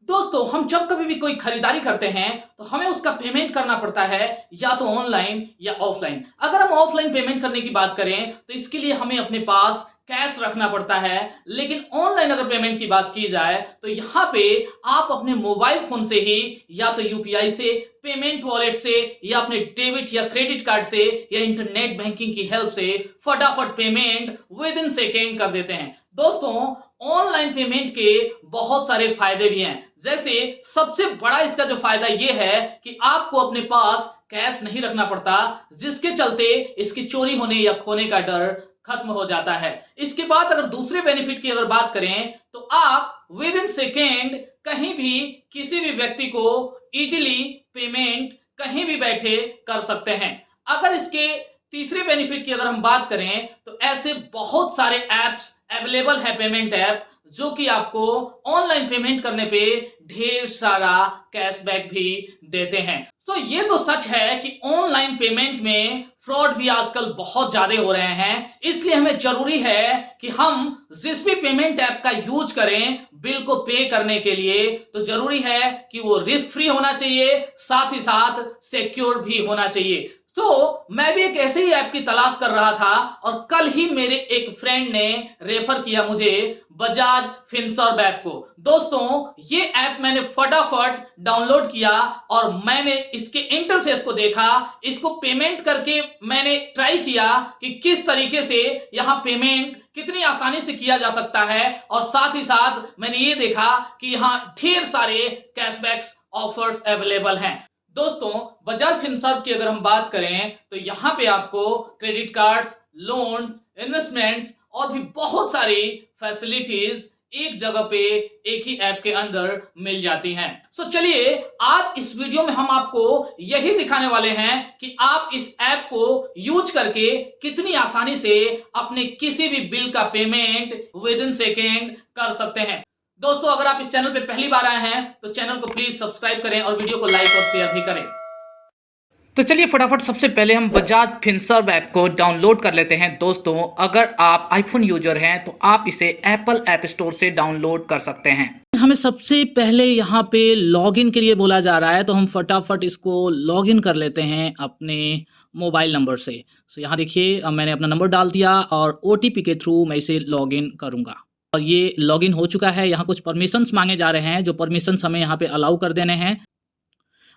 दोस्तों हम जब कभी भी कोई खरीदारी करते हैं तो हमें उसका पेमेंट करना पड़ता है या तो ऑनलाइन या ऑफलाइन। अगर हम ऑफलाइन पेमेंट करने की बात करें तो इसके लिए हमें अपने पास कैश रखना पड़ता है, लेकिन ऑनलाइन अगर पेमेंट की बात की जाए तो यहाँ पे आप अपने मोबाइल फोन से ही या तो यूपीआई से, पेमेंट वॉलेट से या अपने डेबिट या क्रेडिट कार्ड से या इंटरनेट बैंकिंग की हेल्प से फटाफट पेमेंट विद इन सेकेंड कर देते हैं। दोस्तों ऑनलाइन पेमेंट के बहुत सारे फायदे भी हैं। जैसे सबसे बड़ा इसका जो फायदा ये है कि आपको अपने पास कैश नहीं रखना पड़ता, जिसके चलते इसकी चोरी होने या खोने का डर खत्म हो जाता है। इसके बाद अगर दूसरे बेनिफिट की अगर बात करें तो आप विद इन सेकेंड कहीं भी किसी भी व्यक्ति को इजीली पेमेंट कहीं भी बैठे कर सकते हैं। अगर इसके तीसरे बेनिफिट की अगर हम बात करें तो ऐसे बहुत सारे एप्स अवेलेबल है, पेमेंट ऐप, जो कि आपको ऑनलाइन पेमेंट करने पे ढेर सारा कैशबैक भी देते हैं। सो ये तो सच है कि ऑनलाइन पेमेंट में फ्रॉड भी आजकल बहुत ज्यादा हो रहे हैं, इसलिए हमें जरूरी है कि हम जिस भी पेमेंट ऐप का यूज करें बिल को पे करने के लिए, तो जरूरी है कि वो रिस्क फ्री होना चाहिए, साथ ही साथ सिक्योर भी होना चाहिए। मैं भी एक ऐसे ही ऐप की तलाश कर रहा था और कल ही मेरे एक फ्रेंड ने रेफर किया मुझे बजाज फिनसर्व ऐप को। दोस्तों ये ऐप मैंने फटाफट डाउनलोड किया और मैंने इसके इंटरफेस को देखा, इसको पेमेंट करके मैंने ट्राई किया कि किस तरीके से यहां पेमेंट कितनी आसानी से किया जा सकता है, और साथ ही साथ मैंने ये देखा कि यहां ढेर सारे कैशबैक्स ऑफर्स अवेलेबल हैं। दोस्तों बजाज फिनसर्व की अगर हम बात करें तो यहाँ पे आपको क्रेडिट कार्ड्स, लोन्स, इन्वेस्टमेंट्स और भी बहुत सारी फैसिलिटीज एक जगह पे एक ही ऐप के अंदर मिल जाती हैं। चलिए आज इस वीडियो में हम आपको यही दिखाने वाले हैं कि आप इस ऐप को यूज करके कितनी आसानी से अपने किसी भी बिल का पेमेंट विद इन सेकेंड कर सकते हैं। दोस्तों अगर आप इस चैनल पे पहली बार आए हैं तो चैनल को प्लीज सब्सक्राइब करें और वीडियो को लाइक और शेयर भी करें। तो चलिए फटाफट सबसे पहले हम बजाज फिनसर्व ऐप को डाउनलोड कर लेते हैं। दोस्तों अगर आप आईफोन यूजर हैं तो आप इसे एप्पल ऐप स्टोर से डाउनलोड कर सकते हैं। हमें सबसे पहले यहाँ पे लॉगिन के लिए बोला जा रहा है, तो हम फटाफट इसको लॉगिन कर लेते हैं अपने मोबाइल नंबर से। यहाँ देखिए मैंने अपना नंबर डाल दिया और OTP के थ्रू मैं इसे लॉगिन करूँगा और ये लॉगिन हो चुका है। यहाँ कुछ परमिशंस मांगे जा रहे हैं, जो परमिशंस हमें यहाँ पे अलाउ कर देने हैं।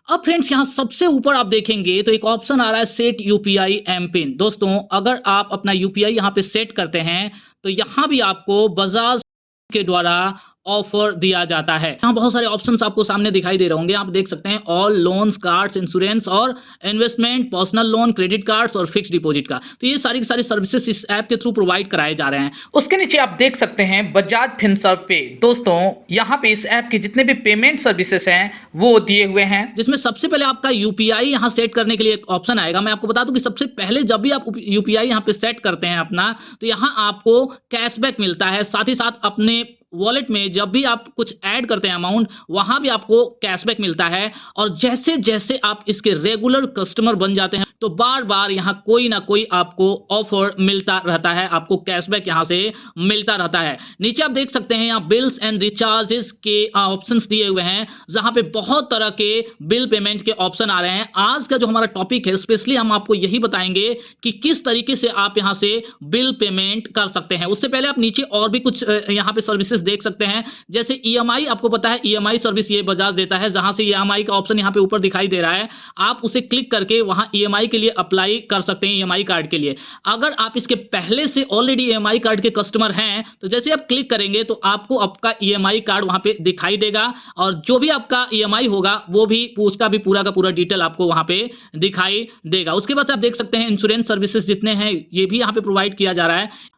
अब फ्रेंड्स यहाँ सबसे ऊपर आप देखेंगे तो एक ऑप्शन आ रहा है सेट यूपीआई एम पिन। दोस्तों अगर आप अपना यूपीआई यहाँ पे सेट करते हैं तो यहाँ भी आपको बजाज के द्वारा ऑफर दिया जाता है। यहाँ बहुत सारे ऑप्शंस आपको सामने दिखाई दे रहे होंगे, आप देख सकते हैं ऑल लोन्स, कार्ड्स, इंश्योरेंस और investment, personal loan, credit cards और फिक्स डिपॉजिट का। तो ये सारी की सारी सर्विसेज इस ऐप के थ्रू प्रोवाइड कराए जा रहे हैं। उसके नीचे आप देख सकते हैं बजाज फिनसर्व पे। दोस्तों यहाँ पे इस ऐप के जितने भी पेमेंट सर्विसेज हैं वो दिए हुए हैं, जिसमें सबसे पहले आपका यूपीआई यहाँ सेट करने के लिए एक ऑप्शन आएगा। मैं आपको बता दूं कि सबसे पहले जब भी आप यूपीआई यहाँ पे सेट करते हैं अपना, तो यहाँ आपको कैशबैक मिलता है। साथ ही साथ अपने वॉलेट में जब भी आप कुछ ऐड करते हैं अमाउंट, वहां भी आपको कैशबैक मिलता है। और जैसे जैसे आप इसके रेगुलर कस्टमर बन जाते हैं तो बार बार यहाँ कोई ना कोई आपको ऑफर मिलता रहता है, आपको कैशबैक यहाँ से मिलता रहता है। नीचे आप देख सकते हैं यहाँ बिल्स एंड रिचार्जेस के ऑप्शंस दिए हुए हैं, जहां पे बहुत तरह के बिल पेमेंट के ऑप्शन आ रहे हैं। आज का जो हमारा टॉपिक है स्पेशली हम आपको यही बताएंगे कि किस तरीके से आप यहाँ से बिल पेमेंट कर सकते हैं। उससे पहले आप नीचे और भी कुछ यहाँ पे सर्विसेज देख सकते हैं, जैसे EMI। आपको पता है EMI सर्विस ये बजाज देता है, जहां से EMI का ऑप्शन यहाँ पे ऊपर दिखाई दे रहा है। आप उसे क्लिक करके वहां EMI के लिए अप्लाई कर सकते हैं, EMI कार्ड के लिए। अगर आप इसके पहले से ऑलरेडी EMI कार्ड के कस्टमर हैं तो जैसे आप क्लिक करेंगे तो आपको आपका EMI कार्ड वहां पे दिखाई देगा, और जो भी आपका EMI होगा वो भी उसका भी पूरा का पूरा डिटेल आपको वहां पे दिखाई देगा। उसके बाद आप देख सकते हैं इंश्योरेंस सर्विसेज जितने हैं ये भी यहाँ पे प्रोवाइड किया जा रहा है।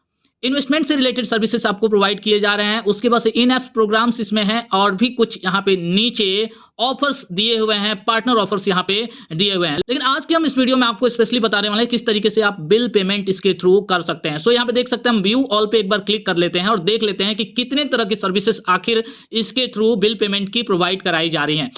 इन्वेस्टमेंट से रिलेटेड सर्विसेज आपको प्रोवाइड किए जा रहे हैं। उसके बाद से इन ऐप प्रोग्राम्स इसमें हैं, और भी कुछ यहाँ पे नीचे ऑफर्स दिए हुए हैं, पार्टनर ऑफर्स यहाँ पे दिए हुए हैं। लेकिन आज के हम इस वीडियो में आपको स्पेशली बताने वाले हैं किस तरीके से आप बिल पेमेंट इसके थ्रू कर सकते हैं। यहाँ पे देख सकते हैं हम व्यू ऑल पे एक बार क्लिक कर लेते हैं और देख लेते हैं कि कितने तरह की सर्विसेज आखिर इसके थ्रू बिल पेमेंट की प्रोवाइड कराई जा रही हैं।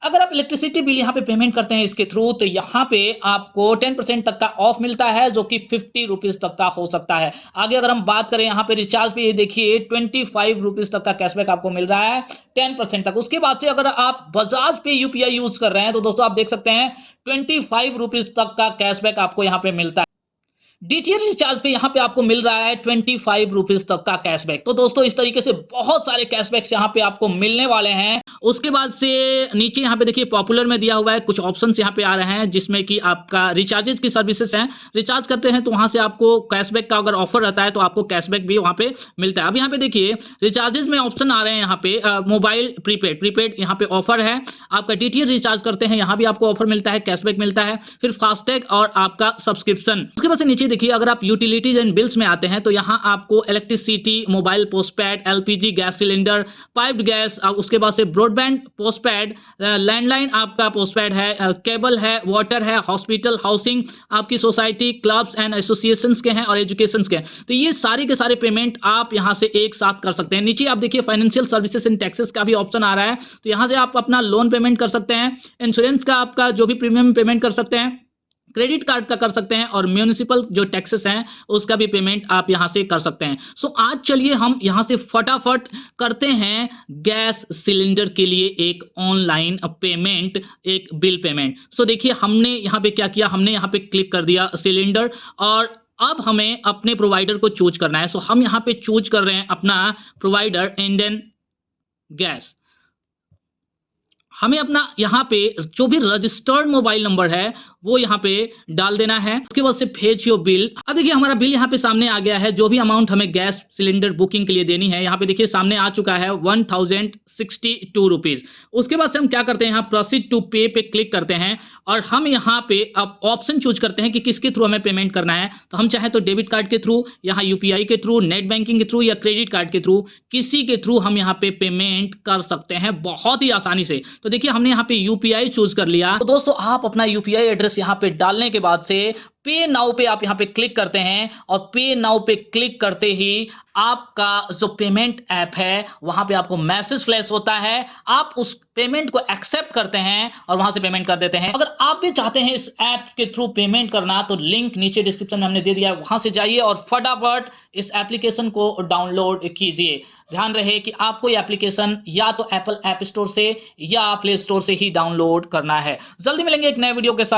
अगर आप इलेक्ट्रिसिटी बिल यहाँ पे पेमेंट करते हैं इसके थ्रू, तो यहाँ पे आपको 10% तक का ऑफ मिलता है, जो कि 50 रुपीज़ तक का हो सकता है। आगे अगर हम बात करें यहाँ पे रिचार्ज पे, ये देखिए 25 रुपीज़ तक का कैशबैक आपको मिल रहा है 10% तक। उसके बाद से अगर आप बजाज पे यूपीआई यूज कर रहे हैं, तो दोस्तों आप देख सकते हैं 25 रुपीज़ तक का कैशबैक आपको यहाँ पे मिलता है। डीटीएच रिचार्ज पे यहाँ पे आपको मिल रहा है 25 रुपीज तक का कैशबैक। तो दोस्तों इस तरीके से बहुत सारे कैशबैक्स यहाँ पे आपको मिलने वाले हैं। उसके बाद से नीचे यहाँ पे देखिए पॉपुलर में दिया हुआ है, कुछ ऑप्शंस यहाँ पे आ रहे हैं जिसमें कि आपका रिचार्जेस की सर्विसेज हैं। रिचार्ज करते हैं तो वहां से आपको कैशबैक का अगर ऑफर रहता है तो आपको कैशबैक भी वहां पे मिलता है। अब यहाँ पे देखिए रिचार्जेस में ऑप्शन आ रहे हैं यहाँ पे मोबाइल प्रीपेड यहाँ पे ऑफर है। आपका डीटीएच रिचार्ज करते हैं यहाँ भी आपको ऑफर मिलता है, कैशबैक मिलता है। फिर फास्टैग और आपका सब्सक्रिप्शन। उसके बाद से नीचे देखिए अगर आप यूटिलिटीज एंड बिल्स में आते हैं तो यहाँ आपको electricity, mobile postpaid, LPG gas cylinder, piped gas, उसके बाद से ब्रॉडबैंड पोस्टपेड, लैंडलाइन आपका पोस्टपेड है, केबल है, वाटर है, हॉस्पिटल, हाउसिंग, आपकी सोसाइटी, क्लब्स एंड एसोसिएशंस के हैं और एजुकेशन के। तो ये सारे के सारे पेमेंट आप यहाँ से एक साथ कर सकते हैं। नीचे आप देखिए फाइनेंशियल सर्विसेज एंड टैक्सेस का भी ऑप्शन आ रहा है, तो यहाँ से आप अपना लोन पेमेंट कर सकते हैं, इंश्योरेंस का आपका जो भी प्रीमियम पेमेंट कर सकते हैं, क्रेडिट कार्ड का कर सकते हैं, और म्यूनिसिपल जो टैक्सेस हैं उसका भी पेमेंट आप यहां से कर सकते हैं। सो आज चलिए हम यहां से फटाफट करते हैं गैस सिलेंडर के लिए एक ऑनलाइन पेमेंट, एक बिल पेमेंट। सो देखिए हमने यहां पे क्या किया, हमने यहां पे क्लिक कर दिया सिलेंडर, और अब हमें अपने प्रोवाइडर को चूज करना है। सो हम यहां पे चूज कर रहे हैं अपना प्रोवाइडर इंडियन गैस। हमें अपना यहाँ पे जो भी रजिस्टर्ड मोबाइल नंबर है वो यहाँ पे डाल देना है। उसके बाद से भेज योर बिल। अब देखिए हमारा बिल यहाँ पे सामने आ गया है, जो भी अमाउंट हमें गैस सिलेंडर बुकिंग के लिए देनी है यहाँ पे देखिए सामने आ चुका है 1062 रुपीज। उसके बाद से हम क्या करते हैं, यहाँ प्रोसीड टू पे पे क्लिक करते हैं, और हम यहाँ पे अब ऑप्शन चूज करते हैं कि किसके थ्रू हमें पेमेंट करना है। तो हम चाहे तो डेबिट कार्ड के थ्रू, यहाँ यूपीआई के थ्रू, नेट बैंकिंग के थ्रू, या क्रेडिट कार्ड के थ्रू, किसी के थ्रू हम यहाँ पे पेमेंट कर सकते हैं बहुत ही आसानी से। तो देखिए हमने यहाँ पे यूपीआई चूज कर लिया। तो दोस्तों आप अपना यूपीआई एड्रेस यहाँ पे डालने के बाद से पे नाउ पे आप यहाँ पे क्लिक करते हैं, और पे नाउ पे क्लिक करते ही आपका जो पेमेंट ऐप है वहां पे आपको मैसेज फ्लैश होता है। आप उस पेमेंट को एक्सेप्ट करते हैं और वहां से पेमेंट कर देते हैं। अगर आप भी चाहते हैं इस ऐप के थ्रू पेमेंट करना, तो लिंक नीचे डिस्क्रिप्शन में हमने दे दिया है, वहां से जाइए और फटाफट इस एप्लीकेशन को डाउनलोड कीजिए। ध्यान रहे कि आपको ये एप्लीकेशन या तो एप्पल ऐप स्टोर से या प्ले स्टोर से ही डाउनलोड करना है। जल्दी मिलेंगे एक नए वीडियो के साथ।